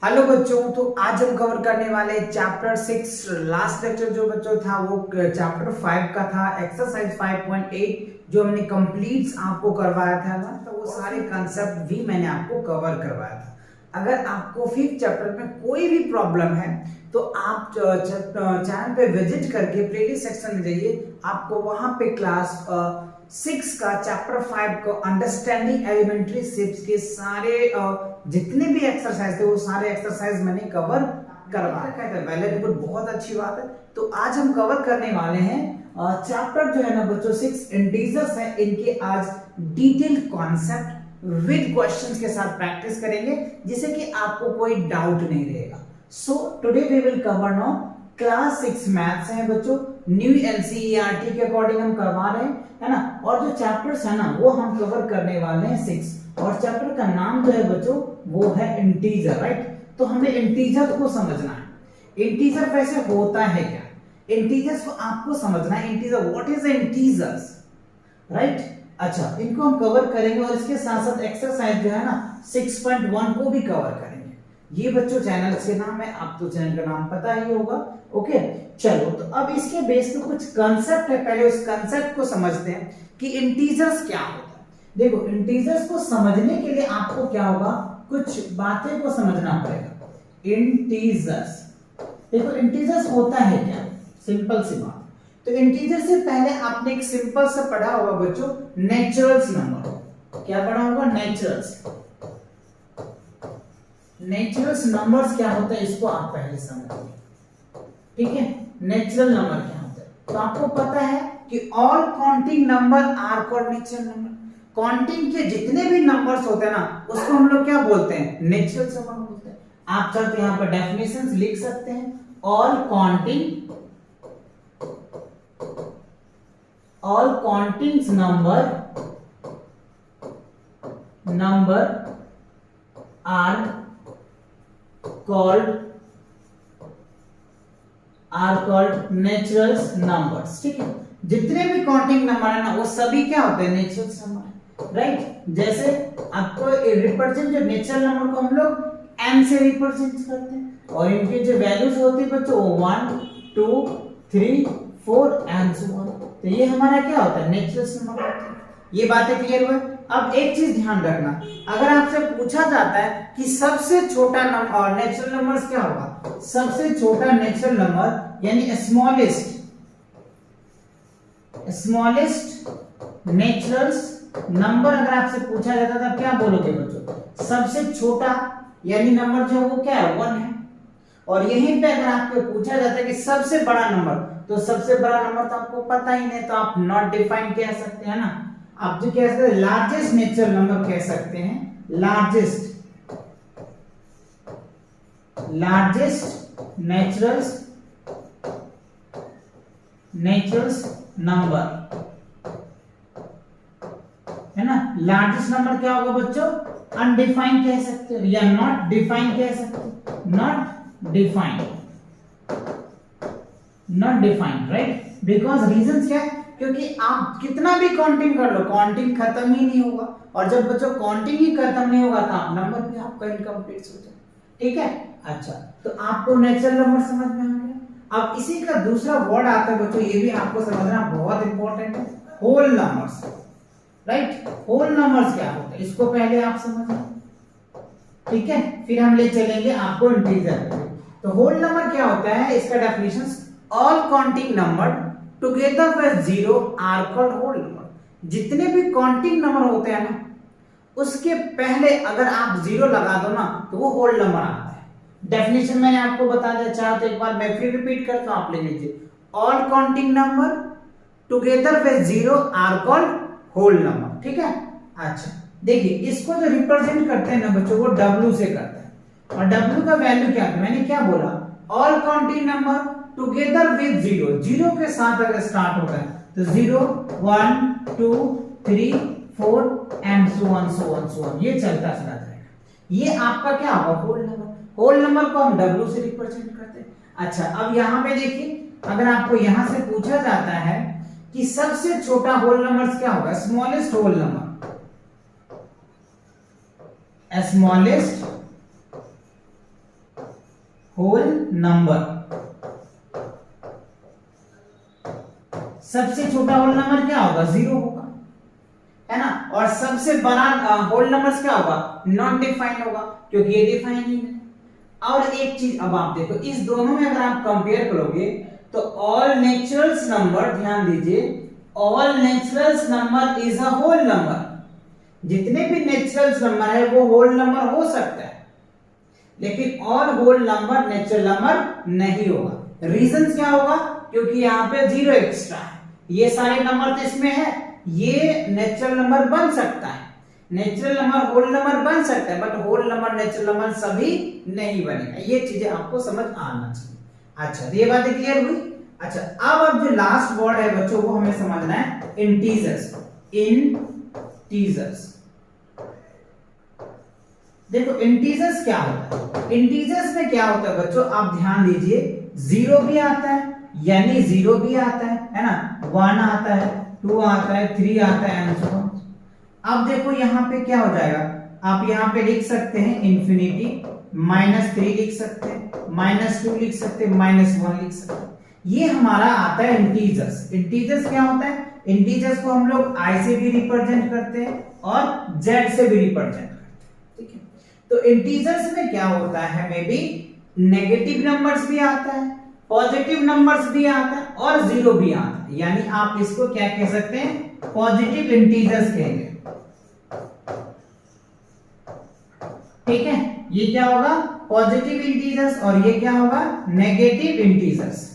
Hello बच्चों, तो आज हम कवर करने वाले चैप्टर 6। लास्ट लेक्चर जो बच्चों था वो चैप्टर 5 का था, एक्सरसाइज 5.8 जो हमने कंप्लीट आपको करवाया था ना, तो वो सारे कंसेप्ट भी मैंने आपको कवर करवाया था। अगर आपको 5th चैप्टर में कोई भी प्रॉब्लम है तो आप चैनल पे विजिट करके प्लेलिस्ट सेक्शन में जाइए, आपको वहां पे क्लास 6 का चैप्टर 5 को अंडरस्टैंडिंग एलिमेंट्री शिप्स के सारे जितने भी एक्सरसाइज थे वो सारे एक्सरसाइज मैंने कवर करवाया था। वेरी गुड, बहुत अच्छी बात है। तो आज हम कवर करने वाले हैं चैप्टर जो है ना बच्चों 6 इंटीजर्स है, इनके आज डिटेल कॉन्सेप्ट विद क्वेश्चंस के साथ प्रैक्टिस करेंगे जिससे कि आपको कोई डाउट नहीं रहेगा। So today we will cover now class 6 maths है बच्चों, न्यू एनसीईआरटी के अकॉर्डिंग हम करवा रहे हैं, है ना। और जो चैप्टर्स है ना वो हम कवर करने वाले हैं 6, और चैप्टर का नाम जो है बच्चों वो है इंटीजर, राइट। तो हमें इंटीजर को समझना है। इंटीजर वैसे होता है क्या, इंटीजर्स को आपको समझना है। Integer, what is integers, right. अच्छा, इनको हम कवर करेंगे और इसके साथ साथ एक्सरसाइज जो है ना 6.1 को भी कवर करेंगे। ये बच्चों चैनल के नाम है, आप तो चैनल का नाम पता ही होगा। ओके, चलो तो अब इसके बेस पे कुछ कंसेप्ट है, पहले उस कंसेप्ट को समझते हैं कि इंटीजर्स क्या होता है। देखो, इंटीजर्स को समझने के लिए आपको क्या होगा, कुछ बातें को समझना पड़ेगा। इंटीजर्स, देखो इंटीजर्स होता है क्या, सिंपल सी बात। तो इंटीजर से पहले आपने एक सिंपल सा पढ़ा होगा बच्चों, नेचुरल्स नंबर। क्या पढ़ा होगा, नेचुरल्स। नेचुरल्स नंबर्स क्या होता है इसको आप पहले समझिए, ठीक है। नेचुरल नंबर क्या होता है, तो आपको पता है कि all counting number are called natural number. Counting के जितने भी नंबर्स होते हैं ना उसको हम लोग क्या बोलते हैं, नेचुरल नंबर बोलते हैं। आप चाहते हैं यहाँ पर डेफिनेशंस लिख सकते हैं। All counting number are called naturals numbers, ठीक है। जितने भी काउंटिंग नंबर है ना वो सभी क्या होते हैं, नेचुरल्स नंबर, राइट। जैसे आपको रिप्रेजेंट जो नेचुरल नंबर को हम लोग n से रिप्रेजेंट करते हैं, और इनकी जो वैल्यूज होती है बच्चों 1 2 3 4 एंड सो ऑन। तो ये हमारा क्या होता है, नेचुरल नंबर होता है। ये बातें क्लियर हुई। अब एक चीज ध्यान रखना, अगर आपसे पूछा जाता है कि सबसे छोटा नंबर, और नेचुरल नंबर्स क्या होगा, सबसे छोटा नेचुरल नंबर यानी स्मॉलेस्ट नेचुरल्स नंबर अगर आपसे पूछा जाता था क्या बोलोगे बच्चों, सबसे छोटा यानी नंबर जो है वो क्या है, 1 है। और यहीं पे अगर आपको पूछा जाता है कि सबसे बड़ा नंबर, तो सबसे बड़ा नंबर तो आपको पता ही नहीं, तो आप नॉट डिफाइन कह सकते हैं ना। आप जो कह सकते हैं लार्जेस्ट नेचुरल नंबर कह सकते हैं, लार्जेस्ट नेचुरल्स नंबर, है ना। लार्जेस्ट नंबर क्या होगा बच्चों, अनडिफाइंड कह सकते हो या नॉट डिफाइंड कह सकते हो, not defined, right. Because reason क्या है, क्योंकि आप कितना भी काउंटिंग कर लो काउंटिंग खत्म ही नहीं होगा, और जब बच्चों काउंटिंग ही खत्म नहीं होगा तो नंबर भी आपका इनकम्प्लीट हो जाए, ठीक है। अच्छा, तो आपको नेचुरल नंबर समझ में आ गया। अब इसी का दूसरा वर्ड आता है बच्चों, ये भी आपको समझना बहुत इंपॉर्टेंट है, whole numbers, right. Whole numbers क्या होते हैं इसको पहले आप समझना, ठीक है, फिर हम ले चलेंगे आपको इंटीजर। तो होल नंबर क्या होता है, इसका definition, all counting number together with zero are called whole number. जितने भी काउंटिंग नंबर होते हैं ना उसके पहले अगर आप जीरो लगा दो ना तो वो होल नंबर आता है। डेफिनेशन मैंने आपको बता दिया, चाहे तो एक बार मैं फिर रिपीट करता हूं, आप लिख लीजिए। All counting number together with zero are called whole number, ठीक है। अच्छा, देखिए इसको जो रिप्रेजेंट करते हैं ना बच्चों वो W से करते हैं, और W का वैल्यू क्या है, मैंने क्या बोला, all counting number together with zero, zero के साथ अगर स्टार्ट होता है तो 0 1 2 3 4 एंड सो ऑन, ये चलता चला जाएगा। ये आपका क्या होगा, होल नंबर। होल नंबर को हम W से रिप्रेजेंट करते हैं। अच्छा, अब यहां पे देखिए, अगर आपको यहां से पूछा जाता है कि सबसे छोटा होल नंबर क्या होगा, smallest whole number, smallest whole number, सबसे छोटा होल नंबर क्या होगा? 0 होगा, है ना। और सबसे बड़ा होल नंबर क्या होगा? नॉन डिफाइंड होगा, क्योंकि ये डिफाइंड ही है। और एक चीज अब आप देखो, इस दोनों में अगर आप कंपेयर करोगे तो ऑल नेचुरल्स नंबर, ध्यान दीजिए, all naturals number is a whole number. जितने भी नेचुरल्स नंबर है वो होल नंबर हो सकता है, लेकिन all whole number natural number नहीं होगा। रीजन क्या होगा? क्योंकि यहाँ पे 0 एक्स्ट्रा है, ये सारे नंबर तो इसमें है, ये नेचुरल नंबर बन सकता है, नेचुरल नंबर होल नंबर बन सकता है, but whole number natural number सभी नहीं बनेगा। ये चीजें आपको समझ आना चाहिए। अच्छा, तो ये बातें क्लियर हुई। अच्छा, अब जो लास्ट वर्ड है बच्चों वो हमें समझना है, इंटीजर्स। इंटीजर्स, देखो इंटीजर्स क्या होता है? इंटीजर्स में क्या होता है बच्चों, आप ध्यान दीजिए, 0 भी आता है, यानी 0 भी आता है ना, 1 आता है, 2 आता है, 3 आता है, एंड सो ऑन। अब देखो यहाँ पे क्या हो जाएगा, आप यहाँ पे लिख सकते हैं इंफिनिटी, -3 लिख सकते हैं, -2 लिख सकते हैं, -1 लिख सकते हैं। ये हमारा आता है इंटीजर्स। इंटीजर्स क्या होता है? इंटीजर्स को हम लोग I से भी रिप्रेजेंट करते हैं और Z से भी रिप्रेजेंट करते हैं, ठीक है। तो इंटीजर्स में क्या होता है, मे बी नेगेटिव नंबर्स भी आता है, पॉजिटिव नंबर्स भी आता है और 0 भी आता है, यानी आप इसको क्या कह सकते हैं? पॉजिटिव इंटीजर्स कहेंगे, ठीक है। ये क्या होगा? पॉजिटिव इंटीजर्स, और ये क्या होगा? नेगेटिव इंटीजर्स,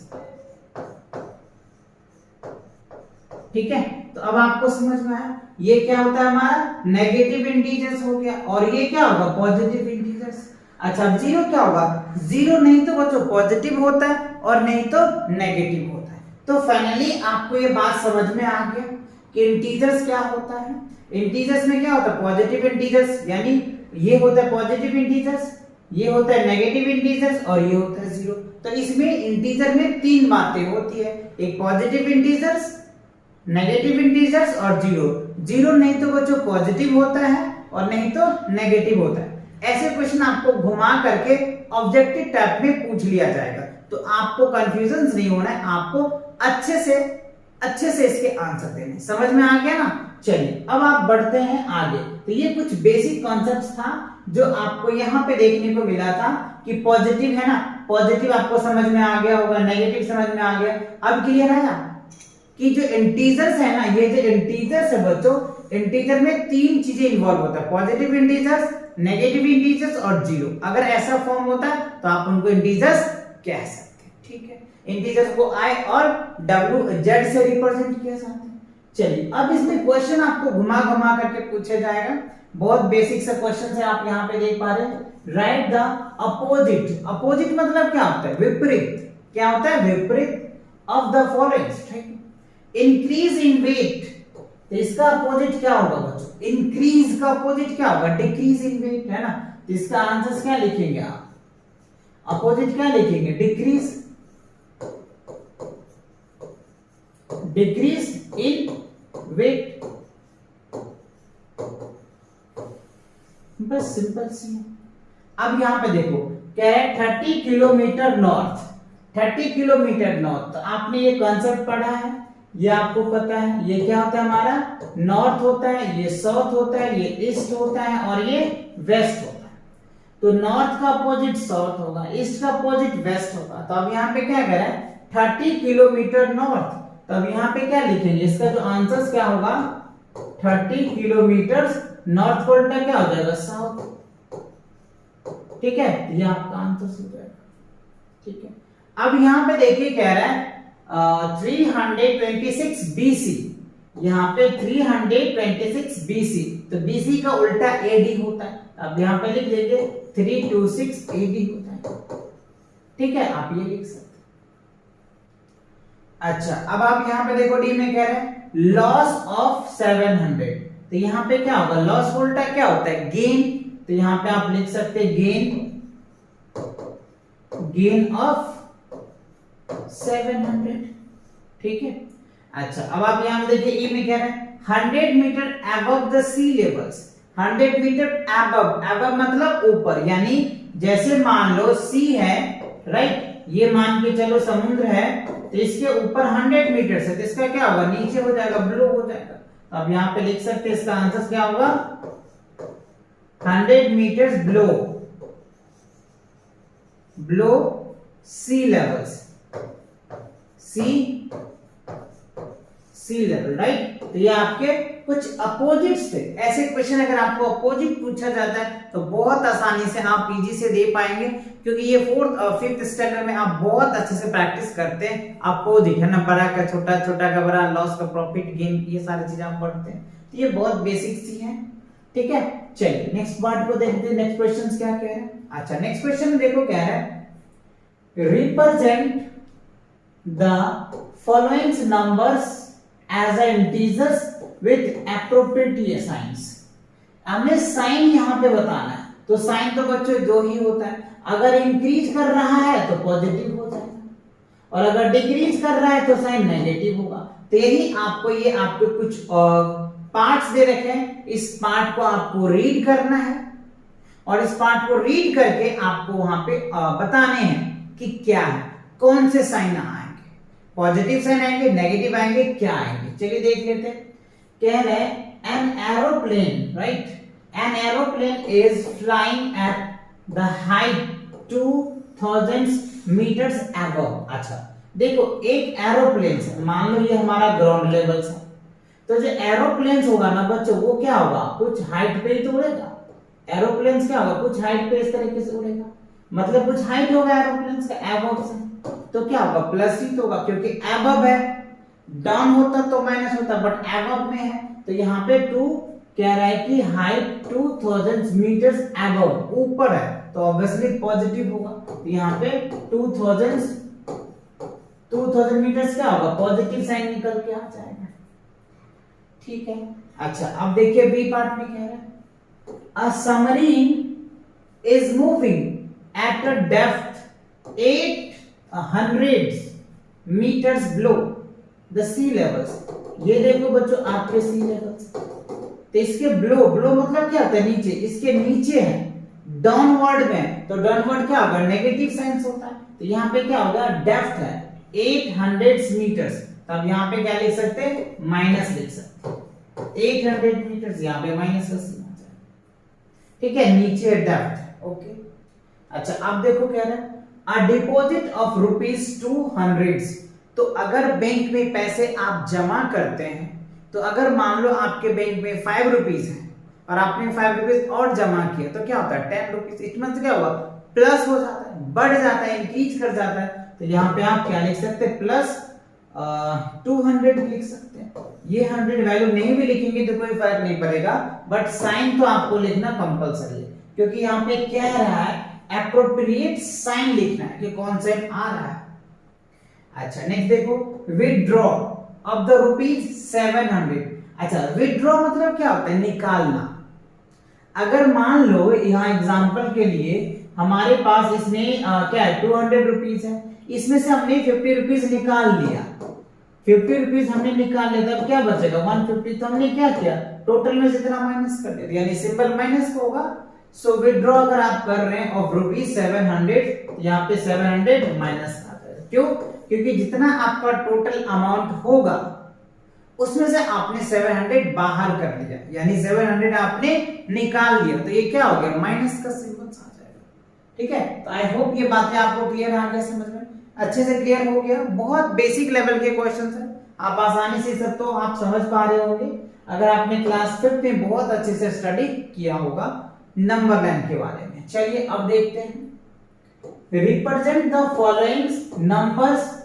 ठीक है। तो अब आपको समझ में आया, ये क्या होता है हमारा? नेगेटिव इंटीजर्स हो गया, और ये क्या होगा? Positive integers. अच्छा, अब 0 क्या होगा? 0 नहीं तो बच्चों पॉजिटिव होता है और नहीं तो नेगेटिव होता है। तो फाइनली आपको ये बात समझ में आ गया कि इंटीजर्स क्या होता है। इंटीजर्स में क्या होता है? पॉजिटिव इंटीजर्स, यानी ये होता है पॉजिटिव इंटीजर्स, ये होता है नेगेटिव इंटीजर्स, और ये होता है 0। तो इसमें इंटीजर में 3 बातें होती है, एक पॉजिटिव इंटीजर्स, नेगेटिव इंटीजर्स और 0। 0 नहीं तो बच्चों पॉजिटिव होता है और नहीं तो नेगेटिव होता है। ऐसे क्वेश्चन आपको घुमा करके ऑब्जेक्टिव टाइप में पूछ लिया जाएगा, तो आपको कंफ्यूजन नहीं होना है, आपको अच्छे से इसके आंसर देने। समझ में आ गया ना? चलिए अब आप बढ़ते हैं आगे। तो ये कुछ बेसिक कॉन्सेप्ट्स था जो आपको यहाँ पे देखने को मिला था कि पॉजिटिव है ना, पॉजिटिव आपको समझ में आ गया होगा, नेगेटिव समझ में आ गया। अब क्लियर है कि जो इंटीजर्स है ना, ये जो इंटीजर्स है बच्चों, इंटीजर में 3 चीजें इन्वॉल्व होता है, पॉजिटिव इंटीजर्स, नेगेटिव इंटीजर्स और 0। अगर ऐसा फॉर्म होता है तो आप उनको इंटीजर्स कह सकते हैं, ठीक है। इंटीजर्स को I और W Z से रिप्रेजेंट किया जाता है। चलिए अब इसमें क्वेश्चन आपको घुमा घुमा करके पूछा जाएगा, बहुत बेसिक सा क्वेश्चन है, आप यहाँ पे देख पा रहे हैं। राइट द अपोजिट, अपोजिट मतलब क्या होता है? विपरीत। क्या होता है? विपरीत of the following. Increase in weight, तो इसका अपोजिट क्या होगा बच्चों? इंक्रीज का अपोजिट क्या होगा? डिक्रीज इन वेट, है ना। तो इसका आंसर क्या लिखेंगे आप? अपोजिट क्या लिखेंगे? डिक्रीज, डिक्रीज इन वेट, बस सिंपल सी है। अब यहां पे देखो क्या है, 30 किलोमीटर नॉर्थ, 30 किलोमीटर नॉर्थ। तो आपने ये कॉन्सेप्ट पढ़ा है, ये आपको पता है, ये क्या होता है हमारा? नॉर्थ होता है, ये साउथ होता है, ये ईस्ट होता है और ये वेस्ट होता है। तो नॉर्थ का अपोजिट साउथ होगा, ईस्ट का अपोजिट वेस्ट होगा। तो अब यहाँ पे क्या कह रहा है? 30 किलोमीटर नॉर्थ। तो अब यहाँ पे क्या लिखेंगे? इसका जो आंसर क्या होगा? 30 किलोमीटर नॉर्थ को उल्टा क्या हो जाएगा? साउथ, ठीक है। ये आपका आंसर हो जाएगा, ठीक है। अब यहाँ पे देखिए कह रहा है 326 BC, यहाँ पे 326 BC, तो BC का उल्टा AD होता है। अब यहाँ पे लिख देंगे 326 AD होता है, ठीक है, आप ये लिख सकते हैं। अच्छा, अब आप यहाँ पे देखो डी में कह रहे हैं लॉस ऑफ 700, तो यहाँ पे क्या होगा? लॉस उल्टा क्या होता है? गेन। तो यहाँ पे आप लिख सकते हैं गेन ऑफ 700, ठीक है। अच्छा, अब आप यहां देखिए ई में कह रहे हैं 100 metre above the sea levels, 100 metre above, above मतलब ऊपर, यानी जैसे मान लो सी है राइट, ये मान के चलो समुद्र है, तो इसके ऊपर 100 मीटर है, तो इसका क्या होगा, नीचे हो जाएगा, ब्लो हो जाएगा। तो अब यहाँ पे लिख सकते हैं इसका आंसर क्या होगा, 100 मीटर्स ब्लो सी लेवल्स, सी लेवल, राइट। तो ये आपके कुछ अपोजिट्स थे। ऐसे क्वेश्चन अगर आपको अपोजिट पूछा जाता है तो बहुत आसानी से आप पीजी से दे पाएंगे, क्योंकि ये 4th और 5th स्टैंडर्ड में आप बहुत अच्छे से प्रैक्टिस करते हैं। अपोजिट है ना, बड़ा का छोटा, छोटा का बड़ा, लॉस का प्रॉफिट, गेन, ये सारी चीजें आप पढ़ते हैं, तो ये बहुत बेसिक सी है। ठीक है, चलिए नेक्स्ट पार्ट को देखते हैं, नेक्स्ट क्वेश्चन क्या कह रहे हैं। अच्छा, नेक्स्ट क्वेश्चन देखो क्या है, represent the following numbers as integers with appropriate science. हमें साइन यहां पे बताना है, तो साइन तो बच्चों जो ही होता है, अगर इंक्रीज कर रहा है तो पॉजिटिव हो जाएगा, और अगर डिक्रीज कर रहा है तो साइन नेगेटिव होगा। तो यही आपको, ये आपको कुछ पार्ट्स दे रखे हैं, इस पार्ट को आपको रीड करना है, और इस पार्ट को रीड करके आपको वहां पे बताने हैं कि क्या है, कौन से साइन आएंगे, पॉजिटिव साइन आएंगे, नेगेटिव आएंगे, क्या आएंगे। चलिए देख लेते हैं। कह रहे हैं an aeroplane, right, an aeroplane is flying at the height 2000 metres above. अच्छा देखो, एक एरोप्लेन है, मान लो ये हमारा ग्राउंड लेवल है, तो जो एरोप्लेन होगा ना बच्चों, वो क्या होगा, कुछ हाइट पे ही तो उड़ेगा। एरोप्लेन क्या होगा, कुछ हाइट पे इस तरीके से उड़ेगा, मतलब कुछ हाइट होगा एरोप्लेन का अबव से, तो क्या होगा, प्लस ही तो होगा, क्योंकि अबव है, डाउन होता तो माइनस होता, बट अबव में है, तो यहाँ पे 2 कह रहा है कि हाइट 2000 मीटर्स अबव, ऊपर है, तो ऑब्वियसली पॉजिटिव होगा। तो यहाँ पे 2000 मीटर्स क्या होगा, पॉजिटिव साइन निकल के आ जाएगा। ठीक है, अच्छा अब देखिए बी पार्ट में कह रहा है, a submarine is moving at a depth 800 metres below the sea levels. ये देखो बच्चों आपके सी लेवल्स, तो इसके बिलो, बिलो मतलब क्या होता है, नीचे, इसके नीचे है, डाउनवर्ड में, तो डाउनवर्ड क्या होगा, नेगेटिव साइन होता है। तो यहाँ पे क्या होगा, डेप्थ है 800 मीटर्स, तब यहाँ पे क्या लिख सकते हैं, माइनस लिख सकते हैं, 800 मीटर्स, यहाँ पे माइनस का साइन आ जाए। ठीक है, नीचे डेप्थ, ओके। अच्छा अब देखो कह रहा है, अ डिपॉजिट ऑफ ₹200। तो अगर बैंक में पैसे आप जमा करते हैं, तो अगर मान लो आपके बैंक में 5 रुपीज है और आपने 5 रुपीज और जमा किया, तो क्या होता है, 10 रुपीज, इट मींस क्या हुआ, प्लस हो जाता है, बढ़ जाता है, इंक्रीज कर जाता है। तो यहाँ पे आप क्या लिख सकते हैं, प्लस 200 लिख सकते हैं। ये 100 वैल्यू नहीं भी लिखेंगे तो कोई फर्क नहीं पड़ेगा, बट साइन तो आपको लिखना कंपलसरी है, क्योंकि यहाँ पे कह रहा है एप्रोप्रिएट साइन लिखना है कि कौन साइन आ रहा है। अच्छा नेक्स्ट देखो, विथड्रॉ ऑफ द ₹700। अच्छा विथड्रॉ मतलब क्या होता है, निकालना। अगर मान लो यहाँ एग्जांपल के लिए हमारे पास इसमें क्या है, 200 रुपीज है, इसमें से हमने 50 रुपीज निकाल लिया, 50 रुपीज हमने निकाल लिया, तब क्या बचेगा 150। तो हमने क्या किया, टोटल में जितना माइनस कर दिया, यानी सिंपल माइनस होगा। सो विथड्रॉ अगर आप कर रहे हैं ऑफ ₹700, यहाँ पे 700 माइनस आता है। क्यों, क्योंकि जितना आपका टोटल अमाउंट होगा उसमें से आपने 700 बाहर कर दिया, यानी 700 आपने निकाल लिया, तो ये क्या हो गया, माइनस का सिंबल आ जाएगा। ठीक है, तो आई होप ये बातें आपको क्लियर आ गया, समझ में अच्छे से क्लियर हो गया। बहुत बेसिक लेवल के क्वेश्चंस हैं, आप आसानी से सब तो आप समझ पा रहे होंगे अगर आपने क्लास 5 में बहुत अच्छे से स्टडी किया होगा नंबर लाइन के बारे में। चलिए अब देखते हैं, represent the following numbers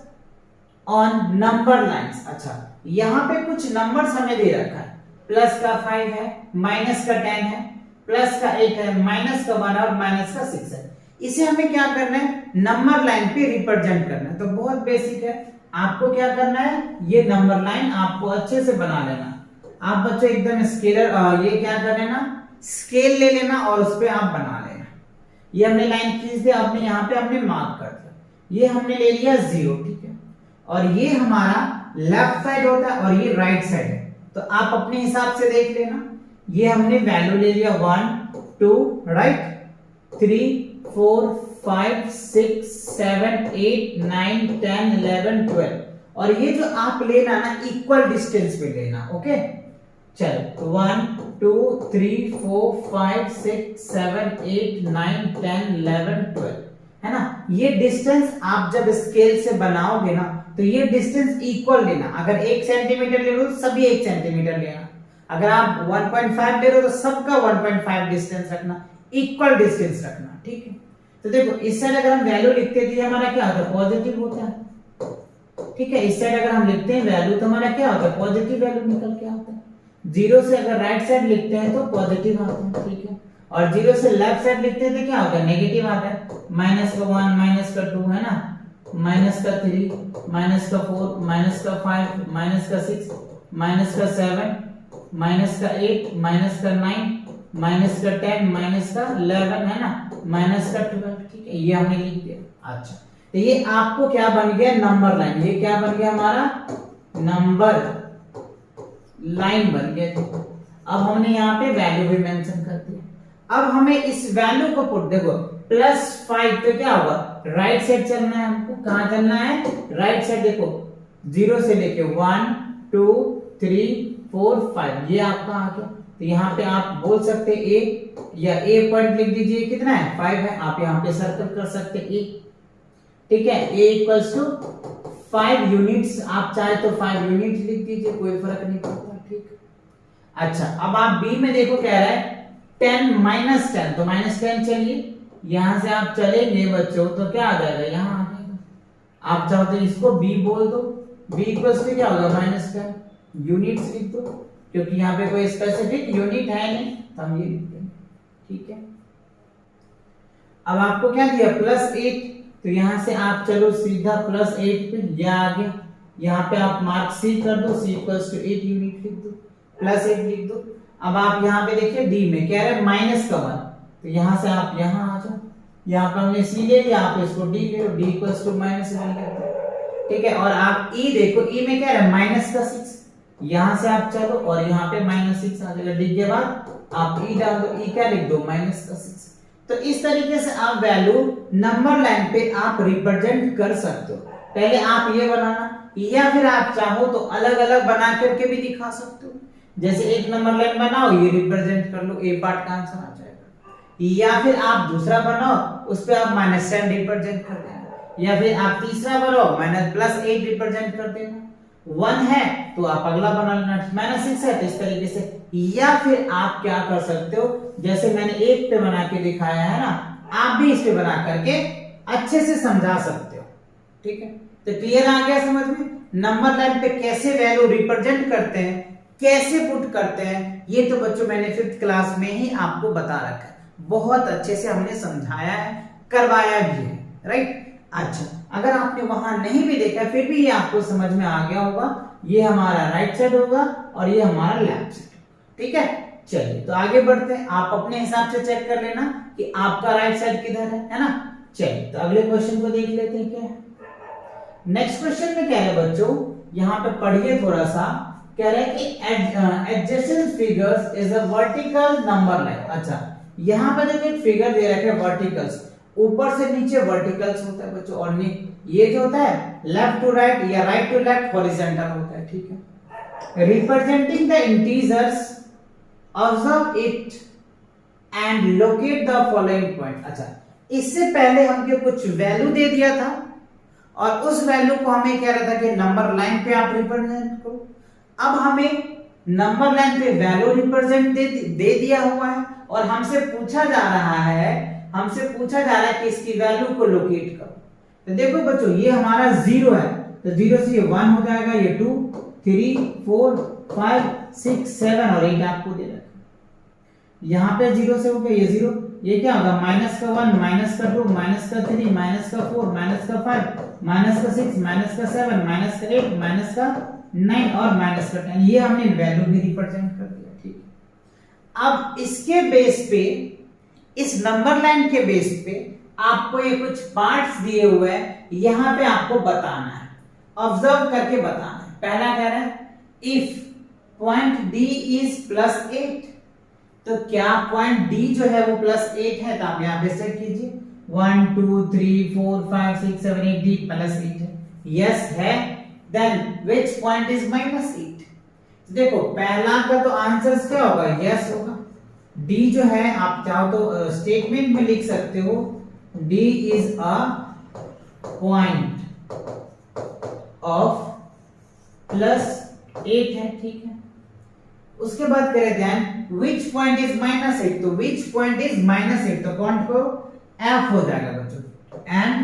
on number lines. अच्छा यहाँ पे कुछ नंबर्स हमें दे रखा है, प्लस का 5 है, माइनस का 10 है, प्लस का 8 है, माइनस का 1 और माइनस का 6 है। इसे हमें क्या करना है, नंबर लाइन पे रिप्रेजेंट करना है। तो बहुत बेसिक है, आपको क्या करना है, ये नंबर लाइन आपको अच्छे से बना लेना। आप बच्चों एकदम स्केलर ये क्या कर लेना, स्केल ले लेना और उस पे आप बना लेना। ये हमने लाइन खींच दिया, अपने यहाँ पे हमने मार्क कर दिया, ये हमने ले लिया 0। ठीक है, और ये हमारा लेफ्ट साइड होता है और ये राइट साइड है, तो आप अपने हिसाब से देख लेना। ये हमने वैल्यू ले लिया 1 2 राइट, 3 4 5 6 7 8 9 10 11 12 और ये जो आप लेना ना इक्वल डिस्टेंस पे लेना। ओके चलो 1 2 3 4 5 6 7 8 9 10 11 12 है ना। ये डिस्टेंस आप जब स्केल से बनाओगे ना तो ये डिस्टेंस इक्वल लेना। अगर 1 सेंटीमीटर ले लो तो सभी 1 सेंटीमीटर लेना। अगर आप 1.5 ले रहे हो तो सबका 1.5 डिस्टेंस रखना, इक्वल डिस्टेंस रखना। ठीक है तो देखो इस साइड अगर हम वैल्यू लिखते थे हमारा क्या होता है, पॉजिटिव होता है। ठीक है इस साइड अगर हम लिखते हैं वैल्यू तो हमारा क्या होता है, पॉजिटिव वैल्यू निकल के आता है। जीरो से अगर राइट साइड लिखते हैं तो पॉजिटिव आता है। ठीक है और जीरो से लेफ्ट साइड लिखते हैं तो क्या होता है, नेगेटिव आता है। -1 -2 है ना, -3 -4 -5 -6 -7 -8 -9 -10 -11 है ना, -12। ठीक है ये हमने लिख दिया। अच्छा तो ये आपको क्या बन गया, नंबर लाइन। ये क्या बन गया हमारा, नंबर लाइन बन गया। अब हमने यहाँ पे वैल्यू भी मेंशन कर दिया। अब हमें इस वैल्यू को पुट देखो +5 तो क्या होगा, राइट साइड चलना है हमको। कहां चलना है, राइट साइड। देखो 0 से लेके 1 2 3 4 5 ये आपका आ गया। तो यहाँ पे आप बोल सकते ए या ए पॉइंट लिख दीजिए, कितना है 5 है। आप यहाँ पे सर्कल कर सकते ए। ठीक है ए इक्वल्स टू 5 यूनिट्स, आप चाहे तो 5 यूनिट लिख दीजिए, कोई फर्क नहीं पड़ता। ठीक अच्छा अब आप बी में देखो कह रहा है 10 -10 तो -10 चलिए यहां से आप चलेंगे बच्चों तो क्या आ जाएगा, यहाँ आ जाएगा। आप चाहो तो इसको बी बोल दो, बी इक्वल्स टू क्या होगा -10 यूनिट्स लिख दो, क्योंकि यहाँ पे कोई स्पेसिफिक यूनिट है नहीं तो हम ये लिख देंगे। ठीक है अब आपको क्या दिया +8 तो यहां से आप चलो सीधा +8 पे, या आगे यहाँ पे आप मार्क सी कर दो, सी इक्वल्स टू 8 यूनिट लिख दो, +8 लिख दो। अब आप यहाँ पे देखिए डी में कह रहे हैं -1 तो यहाँ से आप यहाँ आ जाओ। यहाँ पे हमने सी ले लिया, आप इसको डी ले लो, डी इक्वल्स टू -1 लिख दो। ठीक है और आप ई देखो, ई में क्या है -6 यहाँ से आप चलो और यहाँ पे -6 आ जाएगा। डी के बाद आप ई डाल दो, ई क्या लिख दो -6। तो इस तरीके से आप वैल्यू नंबर लाइन पे आप रिप्रेजेंट कर सकते हो। पहले आप ये बनाना, या फिर आप चाहो तो अलग अलग बना करके भी दिखा सकते हो। जैसे एक नंबर लाइन बनाओ, ये रिप्रेजेंट कर लो, ए पार्ट का आंसर आ जाएगा। या फिर आप दूसरा बनाओ, उस पे आप -10 रिप्रेजेंट कर देना, या फिर आप तीसरा बनाओ +8 रिप्रेजेंट कर देना। 1 है तो आप अगला बना लेना, -6 है तो इस तरीके से। या फिर आप क्या कर सकते हो, जैसे मैंने एक पे बना के दिखाया है ना, आप भी इस पे बना करके अच्छे से समझा सकते हो। ठीक है तो क्लियर आ गया समझ में, नंबर लाइन पे कैसे वैल्यू रिप्रेजेंट करते हैं, कैसे पुट करते हैं। ये तो बच्चों मैंने 5th क्लास में ही आपको बता रखा है, बहुत अच्छे से हमने समझाया है, करवाया भी है। राइट अच्छा अगर आपने वहां नहीं भी देखा फिर भी ये आपको समझ में आ गया होगा। ये हमारा राइट साइड होगा और ये हमारा लेफ्ट साइड। ठीक है चलिए तो आगे बढ़ते हैं, आप अपने हिसाब से चेक कर लेना कि आपका राइट साइड किधर है ना। चलिए तो अगले क्वेश्चन को देख लेते हैं क्या है। नेक्स्ट क्वेश्चन में क्या है बच्चों, यहाँ पे पढ़िए थोड़ा सा। कह रहे हैं कि adjacent figures is a vertical number line. अच्छा यहाँ पे देखिए फिगर दे रखे हैं वर्टिकल्स, ऊपर से नीचे वर्टिकल्स होता है बच्चों, और ये जो होता है लेफ्ट टू राइट या राइट टू लेफ्ट हॉरिजॉन्टल होता है। ठीक है representing the integers observe it and locate the following point. अच्छा इससे पहले हमने कुछ वैल्यू दे दिया था और उस वैल्यू को हमें कह रहा था कि नंबर लाइन पे आप रिप्रेजेंट करो। अब हमें नंबर लाइन पे वैल्यू रिप्रेजेंट दे दिया हुआ है और हमसे पूछा जा रहा है कि इसकी वैल्यू को लोकेट करो। तो देखो बच्चों ये हमारा 0 है तो 0 से ये 1 हो जाएगा, ये 2 3 4 5 6 7 और 8 आपको दे रखा है। यहाँ पे 0 से हो गया ये 0, ये क्या होगा -1 -2 -3 -4 -5 -6 -8 -9 और -10 ये हमने वैल्यू भी रिप्रेजेंट कर दिया। ठीक है अब इसके बेस पे, इस नंबर लाइन के बेस पे आपको ये कुछ पार्ट्स दिए हुए हैं, यहां पे आपको बताना है, ऑब्जर्व करके बताना है। पहला कह रहा है इफ पॉइंट डी इज +8 तो क्या पॉइंट डी जो है वो +8 है, तो आप यहां पे सेट कीजिए 1 2 3 4 5 6 7 8 डी प्लस 8 है, यस है। Then which point is minus 8? देखो पहला का तो आंसर क्या होगा, यस होगा। डी जो है आप चाहो तो स्टेटमेंट में लिख सकते हो, D is a point of plus 8 है, ठीक है। उसके बाद करें ध्यान, विच पॉइंट इज माइनस 8, तो विच पॉइंट इज माइनस 8 तो काउंट करो, एफ हो जाएगा बच्चों, एंड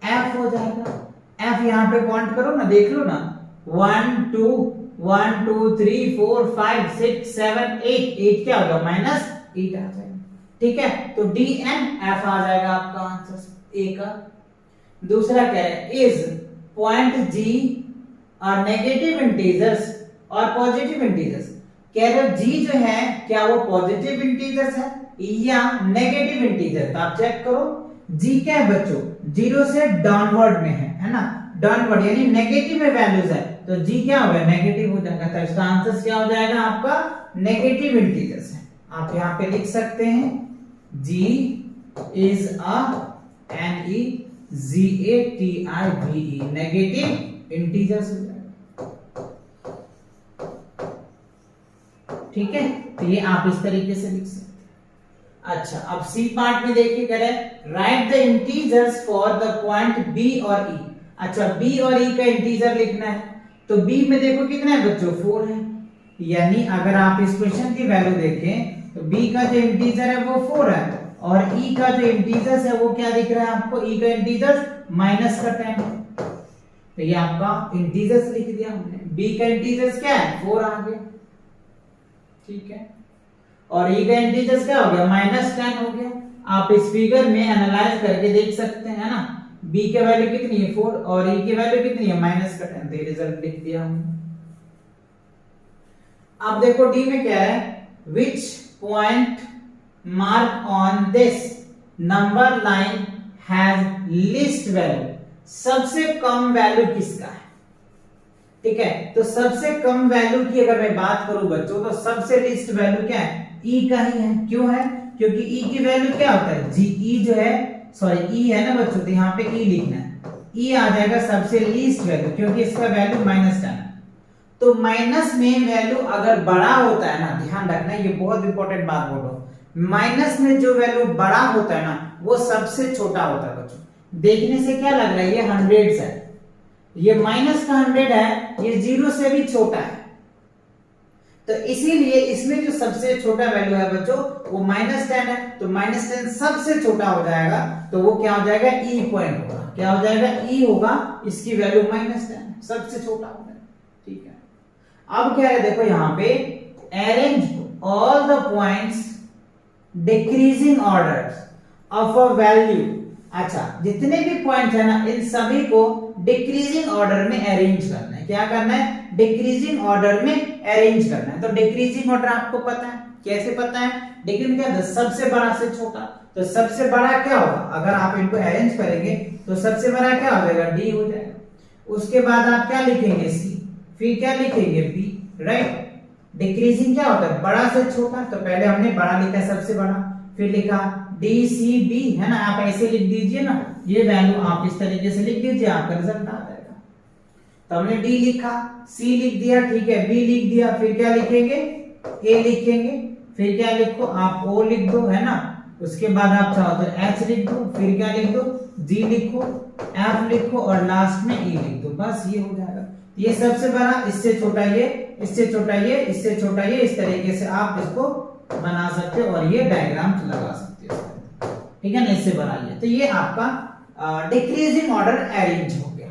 एफ हो जाएगा। एफ यहां पे काउंट करो ना, देख लो ना, 1 2 3 4 5 6 7 8, 8 क्या होगा, माइनस 8 आ जाएगा, ठीक है। तो डी एंड एफ आ जाएगा आपका आंसर ए का। दूसरा क्या है, इज पॉइंट जी और नेगेटिव इंटीजर्स और पॉजिटिव इंटीजर्स। कह रहे हो जी जो है क्या वो पॉजिटिव इंटीजर्स है या नेगेटिव इंटीजर, तो आप चेक करो। जी क्या है बच्चों, 0 से डाउनवर्ड में है ना, डाउनवर्ड यानी नेगेटिव में वैल्यूज है, तो जी क्या होगा, नेगेटिव हो जाएगा। तो इसका आंसर क्या हो जाएगा आपका, नेगेटिव इंटीजर्स है। आप यहां पे लिख सकते हैं जी is a NEGATIVE, negative integers हो जाएगा, ठीक है। तो ये आप इस तरीके से लिख सकते हैं। अच्छा, अब सी पार्ट में देखिए, कह रहे हैं write the integers for the point B और ई। अच्छा, बी और ई का इंटीजर लिखना है, तो बी में देखो कितना है बच्चों, 4 है, यानी अगर आप इस क्वेश्चन की वैल्यू देखें तो बी का जो इंटीजर है वो 4 है, और ई का जो इंटीजर्स है वो क्या दिख रहा है आपको, ई का इंटीजर्स माइनस का 10 है, तो ये आपका इंटीजर्स लिख दिया हमने। बी का इंटीजर्स क्या है, 4 आ गया, ठीक है, और ई का इंटीजर्स क्या हो गया, माइनस 10 हो गया। आप इस फिगर में एनालाइज करके देख सकते हैं ना, बी की वैल्यू कितनी है 4 और ई की वैल्यू कितनी है माइनस का 10, तो ये रिजल्ट लिख दिया हमने। अब देखो डी में क्या है, which point mark on this number line has least value, सबसे कम वैल्यू किसका है, ठीक है। तो सबसे कम वैल्यू की अगर मैं बात करूं बच्चों, तो सबसे लीस्ट वैल्यू क्या है, ई का ही है। क्यों है, क्योंकि ई की वैल्यू क्या होता है, जी ई जो है, सॉरी ई है ना बच्चों, तो यहाँ पे ई लिखना है, ई आ जाएगा सबसे लीस्ट वैल्यू, क्योंकि इसका वैल्यू माइनस 10। तो माइनस में वैल्यू अगर बड़ा होता है ना, ध्यान रखना ये बहुत इंपॉर्टेंट बात बोल रहा हूं, माइनस में जो वैल्यू बड़ा होता है ना वो सबसे छोटा होता है बच्चों। देखने से क्या लग रहा है, ये 100 है, ये माइनस का 100 है, ये 0 से भी छोटा है, तो इसीलिए इसमें जो सबसे छोटा वैल्यू है बच्चों वो माइनस 10 है, तो माइनस 10 सबसे छोटा हो जाएगा, तो वो क्या हो जाएगा, ई पॉइंट होगा, क्या हो जाएगा, ई होगा, इसकी वैल्यू माइनस 10 है, सबसे छोटा हो जाएगा, ठीक है। अब क्या है, देखो यहां पे arrange all the points decreasing order of a value. अच्छा, जितने भी पॉइंट्स है ना इन सभी को डिक्रीजिंग ऑर्डर में अरेंज करना है। क्या करना है, डिक्रीजिंग ऑर्डर में अरेंज करना है। तो डिक्रीजिंग ऑर्डर आपको पता है, कैसे पता है, डिक्रीजिंग क्या, सबसे बड़ा से छोटा, तो सबसे बड़ा क्या होगा, अगर आप इनको अरेंज करेंगे तो सबसे बड़ा क्या हो जाएगा, डी हो जाएगा। उसके बाद आप क्या लिखेंगे, सी, फिर क्या लिखेंगे, बी, राइट। डिक्रीजिंग क्या होता है, बड़ा से छोटा, तो पहले हमने बड़ा लिखा सबसे बड़ा, फिर लिखा डी सी बी, है ना, आप ऐसे लिख दीजिए ना, ये वैल्यू आप इस तरीके से लिख दीजिए, आपका रिजल्ट आ जाएगा। तो हमने डी लिखा, सी लिख दिया, ठीक है, बी लिख दिया, फिर क्या लिखेंगे, ए लिखेंगे, फिर क्या लिखो आप, ओ लिख दो, है ना, उसके बाद आप चाहो तो एच लिख दो, फिर क्या लिख दो, जी लिखो, एफ लिखो, और लास्ट में ई लिख दो, बस ये हो जाएगा। ये सबसे बड़ा, इससे छोटा ये, इससे छोटा ये, इससे छोटा ये, इस तरीके से आप इसको बना सकते हो और ये डायग्राम लगा सकते हो, ठीक है ना, इससे बनाइए। तो ये आपका डिक्रीजिंग ऑर्डर अरेंज हो गया,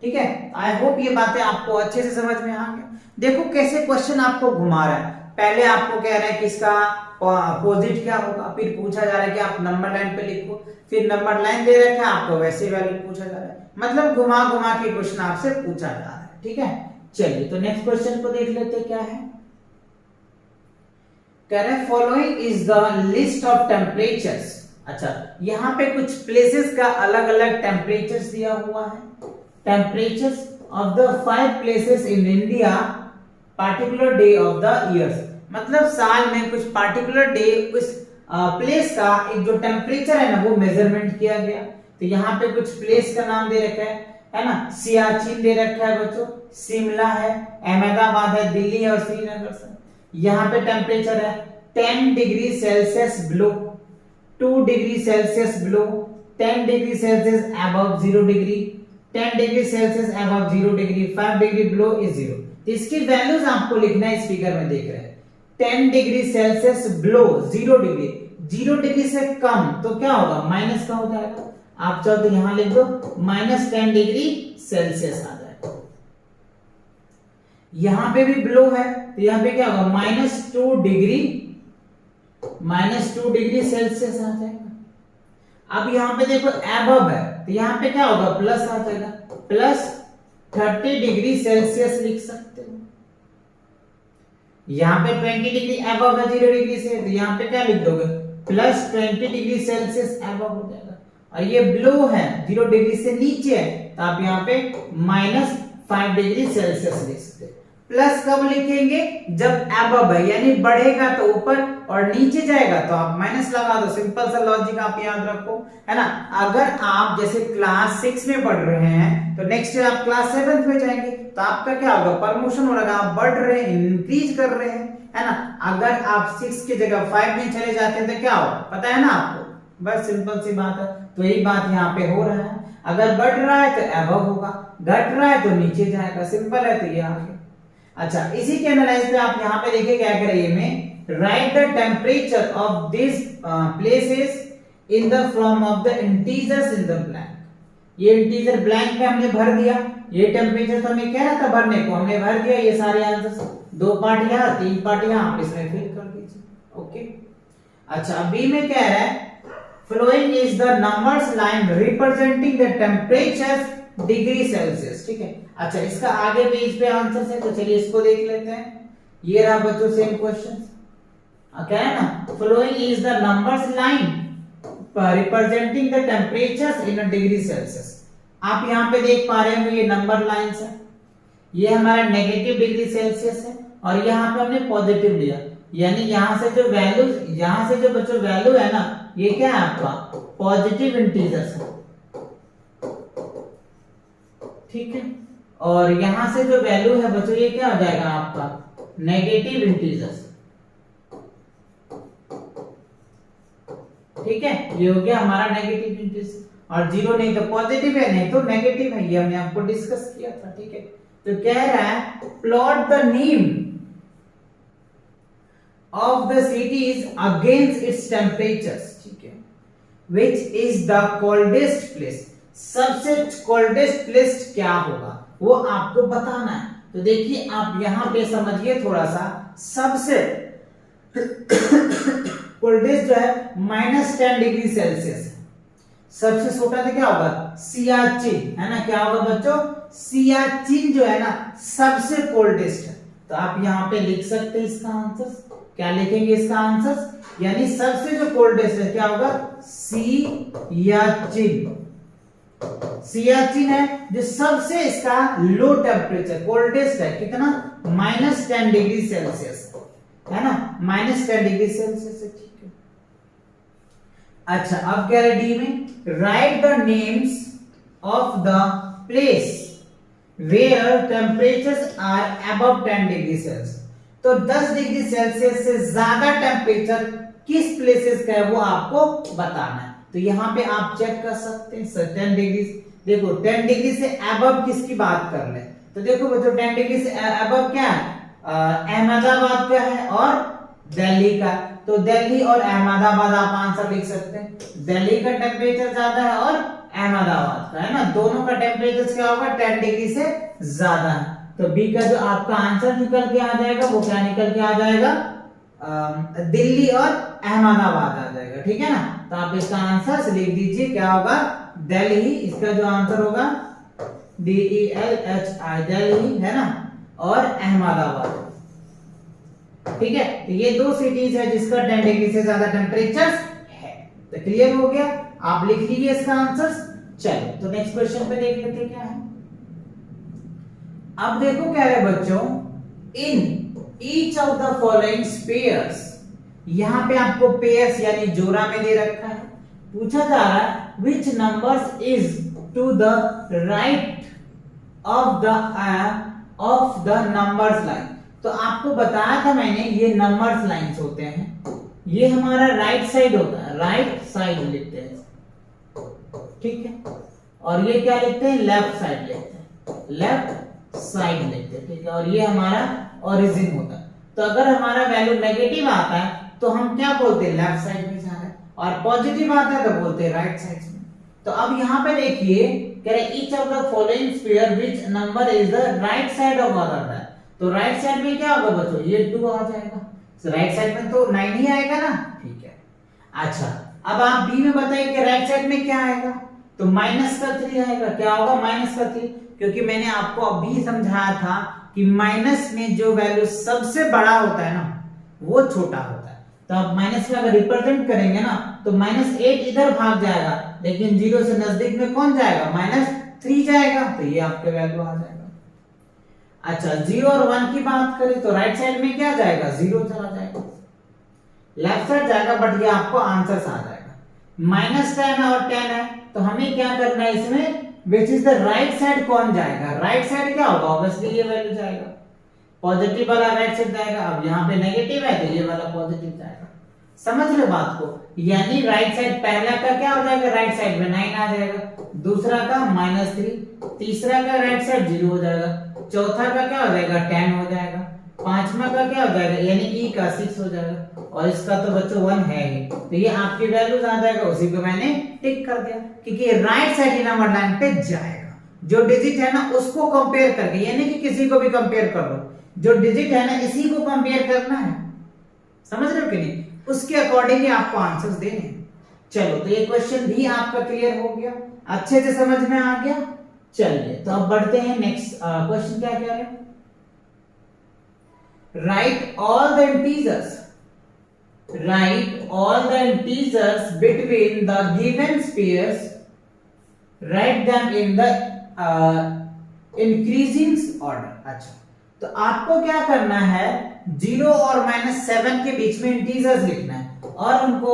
ठीक है। आई होप ये बातें आपको अच्छे से समझ में आ गई। देखो कैसे क्वेश्चन आपको घुमा रहा है, पहले आपको कह रहा है कि इसका अपोजिट क्या होगा, फिर पूछा जा रहा है कि आप नंबर लाइन पे लिखो, फिर नंबर लाइन दे रखा है आपको, वैसे वैल्यू पूछा जा रहा है, मतलब घुमा घुमा के क्वेश्चन आपसे पूछा जा रहा है, ठीक है। चलिए तो नेक्स्ट क्वेश्चन को देख लेते हैं, क्या है, कह रहे हैं following is the list of temperatures. अच्छा, यहाँ पे कुछ प्लेसेस का अलग अलग टेम्परेचर्स दिया हुआ है, temperatures of the 5 places in India particular day of the years, मतलब साल में कुछ पार्टिकुलर डे उस प्लेस का एक जो टेम्परेचर है ना वो मेजरमेंट किया गया। तो यहाँ पे कुछ प्लेस का नाम दे रखा है ना, सियाचिन दे रखा है बच्चों, शिमला है, अहमदाबाद है, दिल्ली है और श्रीनगर से। यहाँ पे टेम्परेचर है 10 degree Celsius below, 2 degree Celsius below, 10 degree Celsius above 0 degree, 10 degree Celsius above 0 degree, 5 degree below is 0। तो इसकी वैल्यूज आपको लिखना है, इस फिगर में देख रहे हैं 10 degree Celsius below 0 degree, 0 degree से कम तो क्या होगा, माइनस का हो जाएगा। आप चाहो तो यहां लिख दो -10 डिग्री सेल्सियस आ जाएगा। यहां पे भी बिलो है तो यहां पे क्या होगा, -2 डिग्री सेल्सियस आ जाएगा। अब यहां पे देखो एबव है तो यहां पे क्या होगा, प्लस आ जाएगा, +30 डिग्री सेल्सियस लिख सकते हो। यहां पे 20 डिग्री एबव है 0 डिग्री से, तो यहां पे क्या लिख दोगे, +20 डिग्री सेल्सियस एबव हो जाएगा। और ये बिलो है 0 डिग्री से नीचे है तो आप यहाँ पे -5 डिग्री सेल्सियस लिख सकते हैं। प्लस कब लिखेंगे, जब एबव है यानी बढ़ेगा तो ऊपर और नीचे जाएगा तो आप माइनस लगा दो। सिंपल सा लॉजिक आप याद रखो, है ना। अगर आप जैसे क्लास 6 में पढ़ रहे हैं तो नेक्स्ट ईयर आप क्लास 7 में जाएंगे तो आपका क्या होगा, प्रमोशन हो रहा, आप बढ़ रहे हैं, इंक्रीज कर रहे हैं, है ना। अगर आप 6 की जगह 5 में चले जाते हैं तो क्या होगा, पता है ना आपको, बस सिंपल सी बात है। तो यही बात यहाँ पे हो रहा है, अगर बढ़ रहा है तो एबव होगा, घट रहा है तो नीचे जाएगा, सिंपल है। तो ये आ गया। अच्छा, इसी के एनालाइज पे आप यहाँ पे देखिए क्या करेंगे में, write the temperature of this places in the form of the integers in the blank. ये इंटीजर ब्लैंक में हमने भर दिया, ये टेम्परेचर तो हमें कह रहा था भरने को, हमने भर दिया। ये सारे आंसर 2 पार्ट यहाँ 3 पार्ट यहाँ, आप इसमें फिल कर दीजिए। ओके। अच्छा, बी में कह रहा है following is the numbers line representing the temperatures degree Celsius, ठीक है। अच्छा, इसका आगे पेज पे आंसर है तो चलिए इसको देख लेते हैं। ये रहा बच्चों सेम क्वेश्चन, क्या है ना, following is the numbers line representing the temperatures in a degree celsius। आप यहाँ पे देख पा रहे हो ये नंबर लाइंस है, ये हमारा नेगेटिव डिग्री सेल्सियस है और यहाँ पे हमने पॉजिटिव लिया, यानी यहाँ से जो वैल्यू, यहाँ से जो बच्चों वैल्यू है ना, ये क्या है आपका पॉजिटिव इंटीजर्स है, ठीक है। और यहां से जो वैल्यू है बच्चों ये क्या हो जाएगा आपका नेगेटिव इंटीजर्स, ठीक है। ये हो गया हमारा नेगेटिव इंटीजर्स, और 0 नहीं तो पॉजिटिव है, नहीं तो नेगेटिव है, ये हमने आपको डिस्कस किया था, ठीक है। तो कह रहा है plot the name of the cities against its temperatures, ठीक है, which is the coldest place। सबसे कोल्डेस्ट प्लेस क्या होगा वो आपको बताना है। तो देखिए आप यहां पे समझिए थोड़ा सा, सबसे कोल्डेस्ट जो है -10 डिग्री सेल्सियस है। सबसे छोटा तो क्या होगा, सियाचिन, है ना। क्या होगा बच्चों, सियाचिन जो है ना सबसे कोल्डेस्ट है। तो आप यहाँ पे लिख सकते हैं इसका आंसर, क्या लिखेंगे इसका आंसर, यानी सबसे जो कोल्डेस्ट है क्या होगा, सियाचिन। सियाचिन है जो सबसे इसका लो टेम्परेचर कोल्डेस्ट है, कितना, -10 डिग्री सेल्सियस, है ना, -10 डिग्री सेल्सियस है, ठीक है। अच्छा, अब क्या है डी में, write the names of the place where temperatures are above 10 degree Celsius. तो 10 डिग्री सेल्सियस से ज्यादा टेम्परेचर किस प्लेसेस का है वो आपको बताना है। तो यहाँ पे आप चेक कर सकते हैं 10 डिग्री, देखो 10 डिग्री से अबव किसकी बात कर ले, तो देखो बच्चों 10 डिग्री से अबव क्या है, अहमदाबाद का है और दिल्ली का। तो दिल्ली और अहमदाबाद आप आंसर लिख सकते हैं। दिल्ली का टेम्परेचर ज्यादा है और अहमदाबाद का, है ना, दोनों का टेम्परेचर क्या होगा 10 डिग्री से ज्यादा है। तो बी का जो आपका आंसर निकल के आ जाएगा वो क्या निकल के आ जाएगा, दिल्ली और अहमदाबाद आ जाएगा, ठीक है ना। तो आप इसका आंसर लिख दीजिए, क्या होगा, दिल्ली। इसका जो आंसर होगा DELHI, दिल्ली, है ना, और अहमदाबाद, ठीक है। तो ये 2 सिटीज है जिसका 10 डिग्री से ज्यादा टेम्परेचर है। तो क्लियर हो गया, आप लिख लीजिए इसका आंसर। चलो तो नेक्स्ट क्वेश्चन पे देख लेते क्या है। अब देखो क्या है बच्चों, in each of the following spheres यहाँ पे आपको पेयर्स यानी जोड़ा में दे रखा है। पूछा जा रहा है which numbers is to the right of the numbers line. तो आपको बताया था मैंने ये नंबर्स लाइंस होते हैं, ये हमारा राइट साइड होता है, राइट साइड लिखते हैं, ठीक है, और ये क्या लिखते हैं, लेफ्ट साइड लिखते हैं, लेफ्ट साइड लिखते हैं, ठीक है, और ये हमारा ओरिजिन होता है। तो अगर हमारा वैल्यू नेगेटिव आता है तो हम क्या बोलते हैं, लेफ्ट साइड में जा रहा है, और पॉजिटिव आता है तो बोलते हैं राइट साइड में। तो अब यहाँ पे देखिए कह रहे each of the following square which number is the right side of other. तो राइट साइड में क्या होगा बच्चों, ये 2 आ जाएगा, तो राइट साइड में तो 9 ही आएगा ना, ठीक है। अच्छा अब आप बी में बताइए कि राइट साइड में क्या आएगा, तो -3 आएगा। क्या होगा, -3, क्योंकि मैंने आपको अभी समझाया था कि माइनस में जो वैल्यू सबसे बड़ा होता है ना वो छोटा होता है। तो आप माइनस में अगर रिप्रेजेंट करेंगे ना तो -8 इधर भाग जाएगा, लेकिन 0 से नजदीक में कौन जाएगा, -3 जाएगा, तो ये आपके वैल्यू आ जाएगा। अच्छा 0 और 1 की बात करें तो राइट साइड में क्या जाएगा, 0 चला जाएगा, लेफ्ट साइड जाएगा, बट ये आपको आंसर आ जाएगा। -10 और 10 है तो हमें क्या करना है इसमें, which is the right side कौन जाएगा, राइट साइड क्या होगा, ऑब्वियसली ये वैल्यू जाएगा, पॉजिटिव वाला राइट साइड जाएगा। अब यहाँ पे नेगेटिव है तो ये वाला पॉजिटिव जाएगा। समझ रहे बात को, यानी राइट साइड पहला का क्या हो जाएगा, राइट साइड में 9 आ जाएगा, दूसरा का -3, तीसरा का राइट साइड 0 हो जाएगा, चौथा का क्या हो जाएगा 10 हो जाएगा, पांचवा का क्या हो जाएगा यानी ई का 6 हो जाएगा, और इसका तो बच्चों 1 है ही। तो ये आपकी वैल्यूज आ जाएगा, उसी को मैंने टिक कर दिया क्योंकि राइट साइड ही नंबर लाइन पे जाएगा। जो डिजिट है ना उसको कंपेयर करके, यानी कि किसी को भी कंपेयर कर लो, जो डिजिट है ना इसी को कंपेयर करना है, समझ रहे हो कि नहीं, उसके अकॉर्डिंग ही आपको आंसर्स देने हैं। चलो तो ये क्वेश्चन भी आपका क्लियर हो गया, अच्छे से समझ में आ गया। चलिए तो अब बढ़ते हैं नेक्स्ट क्वेश्चन, क्या कह रहे हैं, right all the integers, write all the integers between the given pairs, write them in the increasing order। अच्छा तो आपको क्या करना है, 0 और -7 के बीच में इंटीजर्स लिखना है और उनको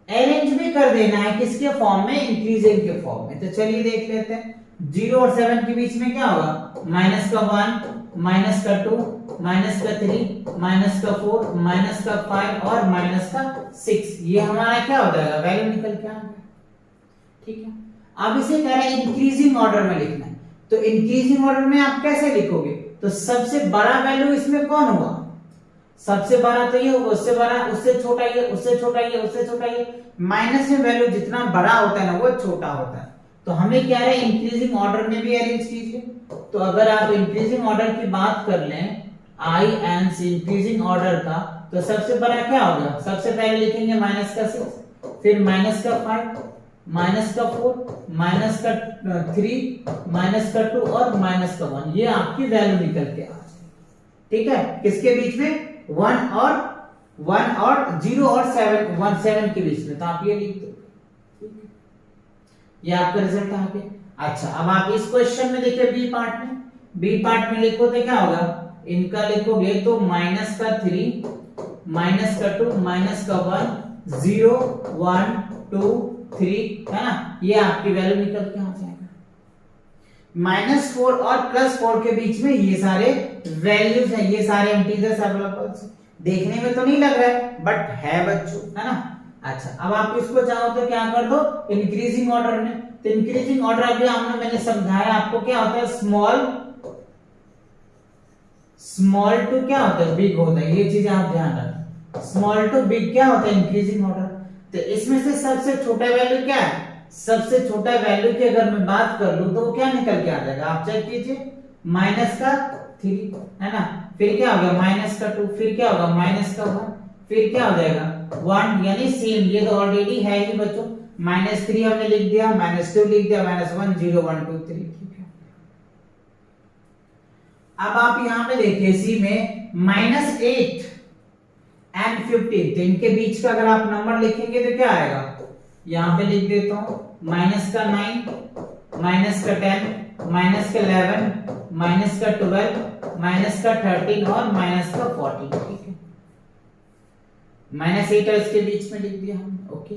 अरेंज भी कर देना है, किसके फॉर्म में, इंक्रीजिंग के फॉर्म में। तो चलिए देख लेते हैं, 0 और 7 के बीच में क्या होगा, -1, -2, -3, -4, -5 और -6, ये हमारा क्या हो जाएगा, वैल्यू निकल के आ गया, ठीक है। अब इसे कह रहे हैं इंक्रीजिंग ऑर्डर में लिखना है, तो इंक्रीजिंग ऑर्डर में आप कैसे लिखोगे, तो सबसे बड़ा वैल्यू इसमें कौन हुआ, सबसे बड़ा तो ये होगा, उससे बड़ा, उससे छोटा ये, उससे छोटा ये, उससे छोटा ये, माइनस में वैल्यू जितना बड़ा होता है ना वो छोटा होता है। तो हमें क्या है, इंक्रीजिंग ऑर्डर में भी अरेंज कीजिए। तो अगर आप इंक्रीजिंग ऑर्डर की बात कर लें, INC इंक्रीजिंग ऑर्डर का, तो सबसे बड़ा क्या होगा, सबसे पहले लिखेंगे -6, फिर -5, -4, -3, -2 और -1, ये आपकी वैल्यू निकल के आ जाए, ठीक है। किसके बीच में, 1 और 0 और 7 के बीच में, तो आप ये लिख दो, ये आपका रिजल्ट आ गया। अच्छा अब आप इस क्वेश्चन में देखिए बी पार्ट में लिखो तो क्या होगा, इनका लिखोगे तो -3, -2, -1, 0, 1, 2, 3 है ना, ये आपकी वैल्यू निकल के आ जाएगा। -4 और +4 के बीच में ये सारे वैल्यूज हैं, ये सारे इंटीजर्स अवेलेबल, देखने में तो नहीं लग रहा है बट है बच्चों, है ना। अच्छा अब आप इसको चाहो तो क्या कर दो, इंक्रीजिंग ऑर्डर में। तो इंक्रीजिंग ऑर्डर अभी मैंने समझाया आपको क्या होता है, स्मॉल टू क्या होता है, बिग होता है, ये चीज आप ध्यान रखें, स्मॉल टू बिग क्या होता है, इंक्रीजिंग ऑर्डर। तो इसमें से सबसे छोटा वैल्यू क्या है, सबसे छोटा वैल्यू की अगर मैं बात कर लूं तो वो क्या निकल के आ जाएगा, आप चेक कीजिए, -3 है ना, फिर क्या हो गया -2, फिर क्या होगा -1, फिर क्या हो जाएगा 1, यानी सेम, ये तो ऑलरेडी है ही बच्चों, -3 हमने लिख दिया, -2 लिख दिया, -1, 0, 1, 2, 3, ठीक है। अब आप यहां पे देखिए सी में -8 एंड 15, तो इनके बीच का अगर आप नंबर लिखेंगे तो क्या आएगा, यहां पे लिख देता हूं, -9, -10, -11, -12, -13 और -14, ठीक है। -8 और इसके बीच में लिख दिया हमने। ओके,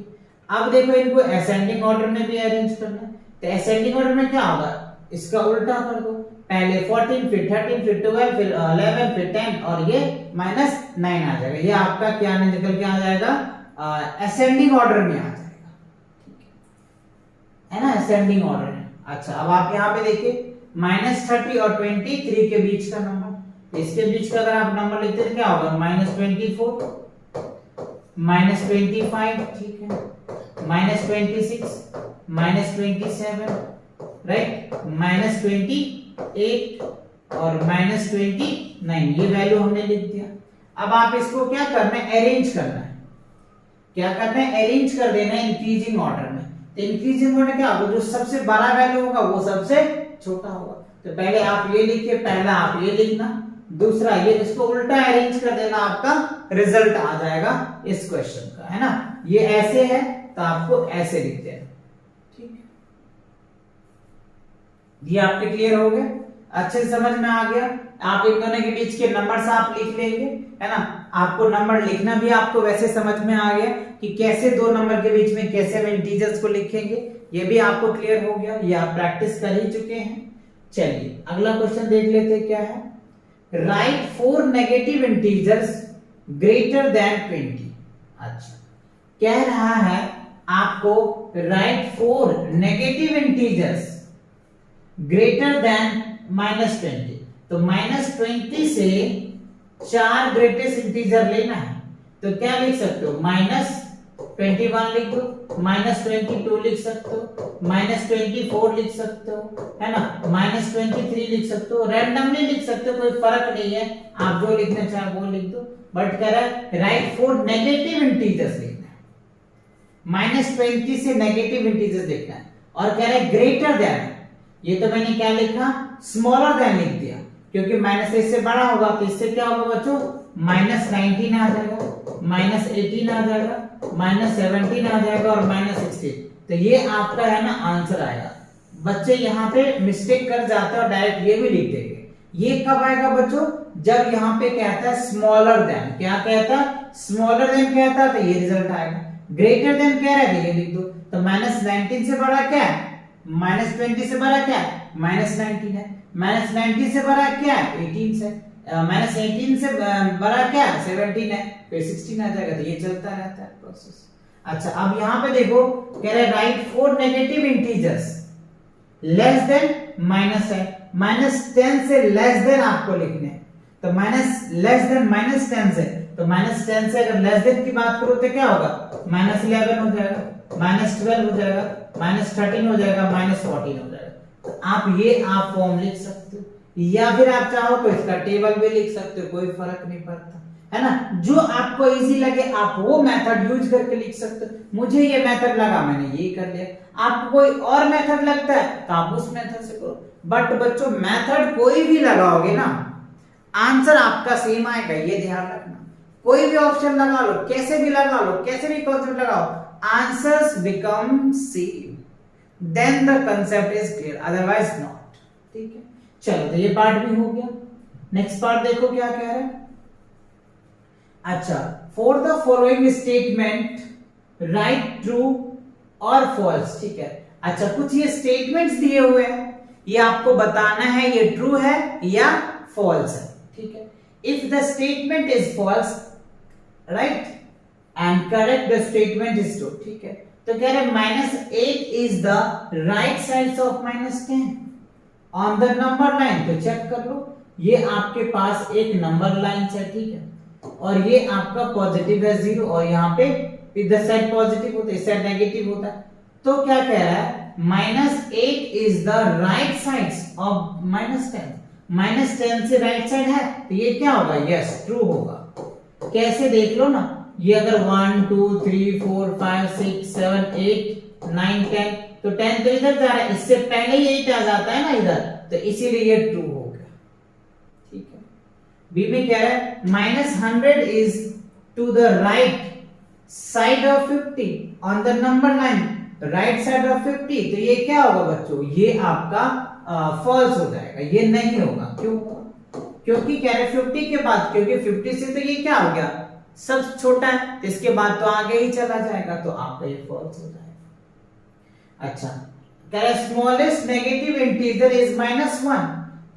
अब देखो इनको असेंडिंग ऑर्डर में भी अरेंज करना है, तो असेंडिंग ऑर्डर में क्या होगा, इसका उल्टा कर दो, पहले 14 फिर 13 फिर 12 फिर 11 फिर 10 और ये -9 आ जाएगा। ये आपका क्या निकल के आ जाएगा, असेंडिंग ऑर्डर में आ जाएगा, है ना, असेंडिंग ऑर्डर है। अच्छा, अब आप यहाँ पे देखिए -30 और 23 के बीच का नंबर, इसके बीच का अगर आप नंबर लिखते हैं क्या होगा, -24 -25, ठीक है, -26 -27, राइट, -28 और -29, ये वैल्यू हमने लिख दिया। अब आप इसको क्या करना है, अरेंज करना है, क्या करना है, अरेंज कर देना है इंक्रीजिंग ऑर्डर में। तो इंक्रीजिंग ऑर्डर क्या होगा, जो सबसे बड़ा वैल्यू होगा वो सबसे छोटा होगा। तो पहले आप ये लिखिए, पहला आप ये लिखना, दूसरा ये, इसको उल्टा अरेंज कर देना, आपका रिजल्ट आ जाएगा इस क्वेश्चन का, है ना। ये ऐसे है तो आपको ऐसे लिख देना, ठीक है। ये आपके क्लियर हो गया, अच्छे से समझ में आ गया। आप इन दोनों के बीच के नंबर्स आप लिख लेंगे, है ना। आपको नंबर लिखना भी आपको वैसे समझ में आ गया कि कैसे दो नंबर के बीच में कैसे हम इंटीजर्स को लिखेंगे, ये भी आपको क्लियर हो गया, ये आप प्रैक्टिस कर ही चुके हैं। चलिए अगला क्वेश्चन देख लेते हैं, क्या है, right 4 negative integers greater than 20। अच्छा, कह रहा है आपको right 4 negative integers greater than -20। तो -20 से 4 ग्रेटेस्ट इंटीजर लेना है, तो क्या लिख सकते हो, -21 लिख दो, -22 लिख सकते हो, -24 लिख सकते हो, है ना, -23 लिख सकते हो, रैंडमली लिख सकते हो, कोई फर्क नहीं है, आप जो लिखना चाहे वो लिख दो। बट कह रहा है राइट 4 नेगेटिव इंटीजर्स लिखना है, -20 से नेगेटिव इंटीजर्स लिखना है, और कह रहा है ग्रेटर देन, ये तो मैंने क्या लिखा, स्मॉलर देन लिख दिया, क्योंकि -8 से बड़ा होगा, तो इससे क्या होगा बच्चों, -19 आ जाएगा, -18 आ जाएगा, -17 आ जाएगा और -16। तो ये आपका है ना आंसर आएगा। बच्चे यहाँ पे मिस्टेक कर जाते हैं और डायरेक्ट ये भी लिख देंगे। ये कब आएगा बच्चों, जब यहाँ पे कहता है स्मॉलर देन, क्या कहता है, स्मॉलर देन कहता है, तो ये रिजल्ट आएगा। ग्रेटर देन कह रहा है, ये लिख दो, तो -19 से बड़ा क्या है, -20 से बड़ा क्या है, -19 है, -19 से बड़ा क्या है, 18 से, -18 से बड़ा क्या है, 17 है, फिर 16 आ जाएगा। तो ये चलता रहता है प्रोसेस। अच्छा, अब यहाँ पे देखो कह रहे right 4 negative integers less than -10, -10 से लेस देन आपको लिखने हैं, तो लेस देन -10 से, तो -10 से अगर लेस देन की बात करो तो क्या होगा, -11 हो जाएगा, -12 हो जाएगा, -13 हो जाएगा, -14 हो जाएगा। तो आप फॉर्म लिख सकते हो, या फिर आप चाहो तो इसका टेबल भी लिख सकते हो, कोई फर्क नहीं पड़ता, है ना। जो आपको इजी लगे आप वो मेथड यूज करके लिख सकते हो। मुझे ये मेथड लगा, मैंने ये कर लिया, आपको कोई और मेथड लगता है तो आप उस मेथड से करो। बट बच्चों मेथड कोई भी लगाओगे ना, आंसर आपका सेम आएगा, ये ध्यान रखना। कोई भी ऑप्शन लगा लो, कैसे भी लगा लो, कैसे भी कॉन्सेप्ट लगाओ, answers become same, then the concept is clear, otherwise not. ठीक है, चलो तो ये पार्ट भी हो गया। नेक्स्ट पार्ट देखो क्या कह रहा है। अच्छा, for the following statement right true और फॉल्स। ठीक है, अच्छा कुछ ये स्टेटमेंट्स दिए हुए हैं, ये आपको बताना है ये ट्रू है या फॉल्स है। ठीक है, if the statement is false, right, and correct the statement is true. ठीक है, तो कह रहे -8 is the right side of -10 on the number line. तो चेक कर लो, ये आपके पास एक नंबर लाइन है, ठीक है, और ये आपका पॉजिटिव है 0, और यहाँ पे इधर साइड पॉजिटिव होता है, इस साइड नेगेटिव होता है। तो क्या कह रहा है, -8 is the right side of -10, -10 से राइट साइड है, तो ये क्या होगा, यस ट्रू होगा। कैसे देख लो ना, ये अगर 1 2 3 4 5 6 7 8 9 10, तो 10 तो इधर जा रहा है, इससे पहले ही 8 आ जाता है ना इधर, तो इसीलिए ये ट्रू हो गया। ठीक है, बी में कह रहा है -100 is to the right side of 50 on the number line, right side of 50, तो ये क्या होगा बच्चों, ये आपका फॉल्स हो जाएगा, ये नहीं होगा। क्यों? क्योंकि कह रहे 50 के बाद, क्योंकि 50 से तो ये क्या हो गया सब छोटा है तो इसके बाद तो आगे ही चला जाएगा, तो आपका ये फॉल्स हो जाएगा। अच्छा, कह रहा है स्मॉलेस्ट नेगेटिव इंटीजर इज -1,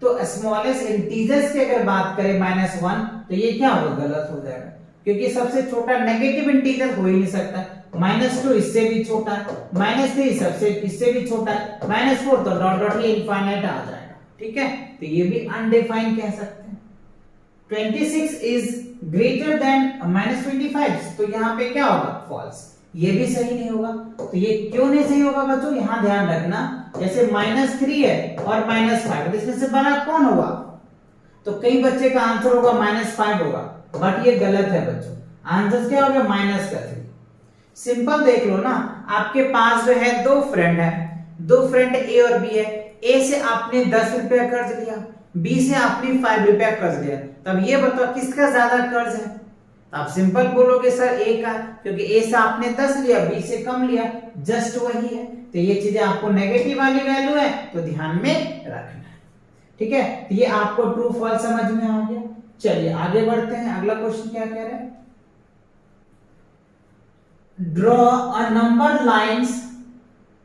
तो स्मॉलेस्ट इंटीजर्स की अगर बात करें -1 तो ये क्या होगा, गलत हो जाएगा, क्योंकि सबसे छोटा नेगेटिव इंटीजर हो ही नहीं सकता। -2 इससे भी छोटा है, -3 सबसे इससे भी छोटा है, -4 तो डॉट डॉट ये इनफाइनाइट आ जाएगा, ठीक है, तो ये भी अनडिफाइंड कह सकते हैं। 26 इज ग्रेटर देन -25, तो यहाँ पे क्या होगा, फॉल्स, ये भी सही नहीं होगा। तो ये क्यों नहीं सही होगा बच्चों, यहां ध्यान रखना, जैसे -3 है और -5, इसमें से बड़ा कौन होगा, तो कई बच्चे का आंसर होगा -5 होगा, बट ये गलत है बच्चों, आंसर क्या होगा, -3। सिंपल देख लो ना, आपके पास जो है दो फ्रेंड है, दो फ्रेंड ए और बी है, ए से आपने 10 रुपया कर्ज लिया, बी से आपने 5 रुपया कर्ज लिया, तब ये बताओ किसका ज्यादा कर्ज है, तो आप सिंपल बोलोगे सर ए का, क्योंकि ए से आपने 10 लिया, बी से कम लिया, जस्ट वही है। तो ये चीजें आपको नेगेटिव वाली वैल्यू है तो ध्यान में रखना है, ठीक है, तो ये आपको ट्रू फॉल्स समझ में आ गया। चलिए आगे बढ़ते हैं, अगला क्वेश्चन क्या कह रहे हैं, draw a number lines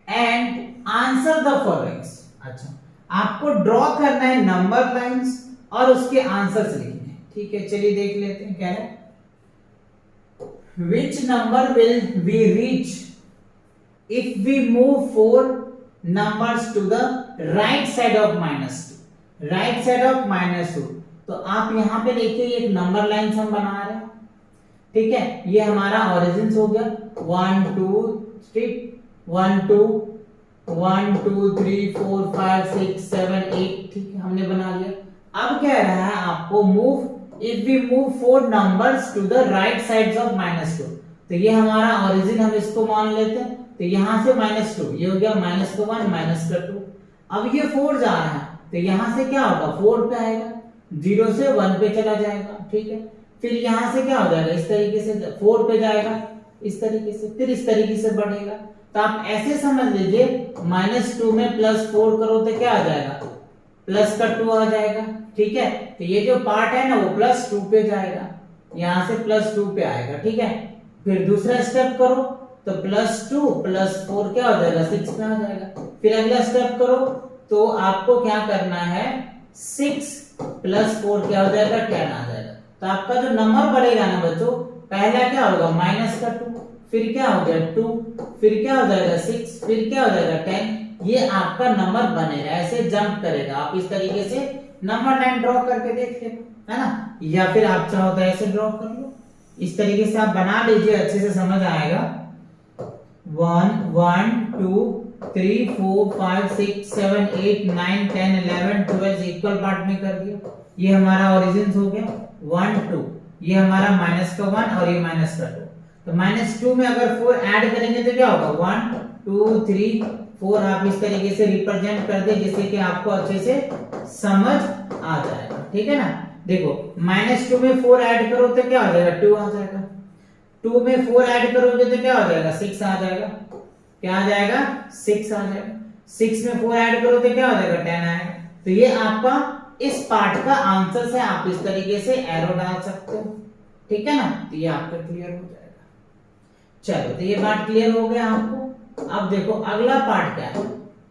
and answer the followings. अच्छा, आपको ड्रॉ करना है नंबर लाइंस और उसके आंसर्स लिखने हैं, ठीक है, चलिए देख लेते हैं क्या है। Which number will we reach if we move 4 numbers to the right side of -2? Right side of -2, तो आप यहां पे देखिए एक नंबर लाइन हम बना रहे हैं, ठीक है, ये हमारा ओरिजिन हो गया 1 2 3 1 2 1 2 3 4 5 6 7 8, ठीक है, हमने बना लिया। अब कह रहा है आपको move if we move 4 numbers to the right sides of -2, तो ये हमारा ओरिजिन हम इसको मान लेते हैं, तो यहां से -2 ये हो गया -1 -2, अब ये 4 जा रहा है तो यहां से क्या होगा 4 पे आएगा, 0 से 1 पे चला जाएगा, ठीक है, फिर यहां से क्या हो जाएगा इस तरीके से 4 पे जाएगा, इस तरीके से, फिर इस तरीके से बढ़ेगा। तो आप ऐसे समझ लीजिए -2 में +4 करो तो क्या आ जाएगा, प्लस का 2 आ जाएगा, ठीक है, तो ये जो पार्ट है ना वो +2 पे जाएगा, यहां से +2 पे आएगा, ठीक है, फिर दूसरा स्टेप करो तो +2 +4 क्या हो जाएगा 6 पे आ जाएगा, फिर अगला स्टेप करो तो आपको क्या करना है 6 +4 क्या हो जाएगा 10 आ जाएगा। तो आपका जो नंबर बढ़ेगा ना बच्चों, पहला क्या होगा -2, फिर क्या हो गया 2, फिर क्या हो जाएगा 6, फिर क्या हो जाएगा 10, ये आपका नंबर बनेगा, ऐसे जंप करेगा। आप इस तरीके से नंबर लाइन ड्रॉ करके देख लेना, है ना, या फिर आप चाहो तो ऐसे ड्रॉ कर लो, इस तरीके से आप बना लीजिए, अच्छे से समझ आएगा। 1 1 2 3 4 5 6 7 8 9 10 11 12 इक्वल पार्ट में कर दिया, ये हमारा ओरिजिन हो गया 1 2, ये हमारा -1 और ये -2, तो -2 में अगर 4 ऐड करेंगे तो क्या होगा 1 2 3 4, आप इस तरीके से रिप्रेजेंट कर दे जिससे कि आपको अच्छे से समझ आ जाएगा, ठीक है ना। देखो -2 में 4 ऐड करो तो क्या हो जाएगा 2 आ जाएगा, 2 में 4 ऐड करोगे तो क्या हो जाएगा 6 आ जाएगा, क्या आ जाएगा 6 आ जाएगा, 6 में 4 ऐड करो तो क्या हो जाएगा 10 आएगा। तो ये आपका इस पार्ट का आंसर है, आप इस तरीके से एरो डाल सकते हो, ठीक है ना, तो ये आपका क्लियर हो जाएगा। चलो तो ये बात क्लियर हो गया आपको। अब देखो अगला पार्ट क्या है,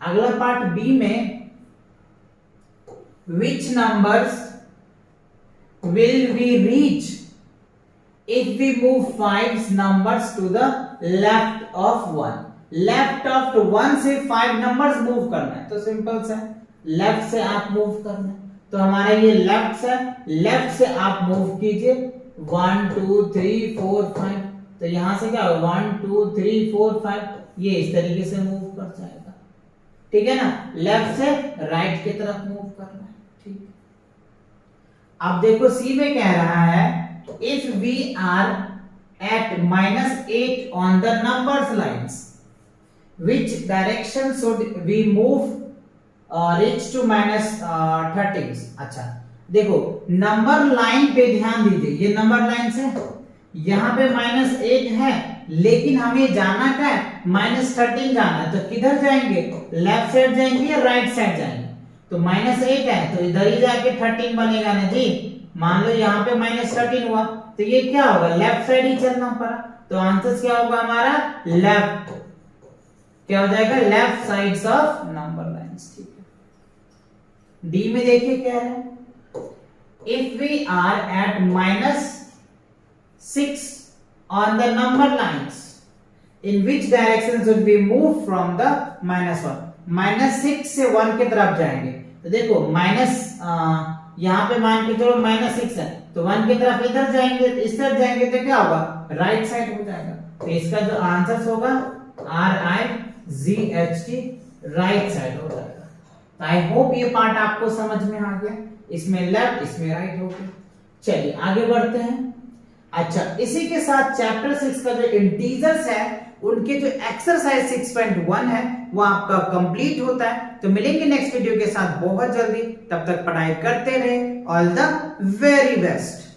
अगला पार्ट बी में which numbers will we reach if we move 5 numbers to the left of 1? Left of 1 से 5 नंबर्स मूव करना है, तो सिंपल सा लेफ्ट से आप मूव करना है, तो हमारा ये लेफ्ट है, लेफ्ट से आप मूव कीजिए 1 2 3 4 5, तो यहां से क्या होगा 1 2 3 4 5, ये इस तरीके से मूव कर जाएगा, ठीक है ना, लेफ्ट से राइट की तरफ मूव करना है, ठीक। अब देखो सी में कह रहा है if we are at -8 on the numbers lines which direction should we move reach to -13? अच्छा देखो नंबर लाइन पे ध्यान दीजिए, ये नंबर लाइन है, यहाँ पे -8 है, लेकिन हमें जाना क्या है -13 जाना है, तो किधर जाएंगे लेफ्ट साइड जाएंगे या राइट साइड जाएंगे, तो -8 है तो इधर ही जाके 13 बनेगा ना जी। मान लो यहाँ पे -13 हुआ तो ये क्या होगा, लेफ्ट साइड ही चलना पड़ा, तो आंसर क्या होगा हमारा लेफ्ट, क्या हो जाएगा left sides of number lines. ठीक है, डी में देखिए क्या है, if we are at -6 on the number lines, in which direction should we move from the -1? -6 से 1 की तरफ जाएंगे, तो देखो माइनस यहाँ पे मान के चलो -6 है, तो 1 की तरफ इधर जाएंगे, इस तरफ जाएंगे तो क्या होगा, राइट साइड हो जाएगा। तो इसका जो आंसर होगा RIGHT, राइट साइड हो जाएगा। आई होप ये पार्ट आपको समझ में आ गया, इसमें लेफ्ट इसमें राइट हो गया। चलिए आगे बढ़ते हैं। अच्छा, इसी के साथ चैप्टर 6 का जो इंटीजर्स है उनके जो एक्सरसाइज 6.1 है वो आपका कंप्लीट होता है। तो मिलेंगे नेक्स्ट वीडियो के साथ बहुत जल्दी, तब तक पढ़ाई करते रहे। All the very best.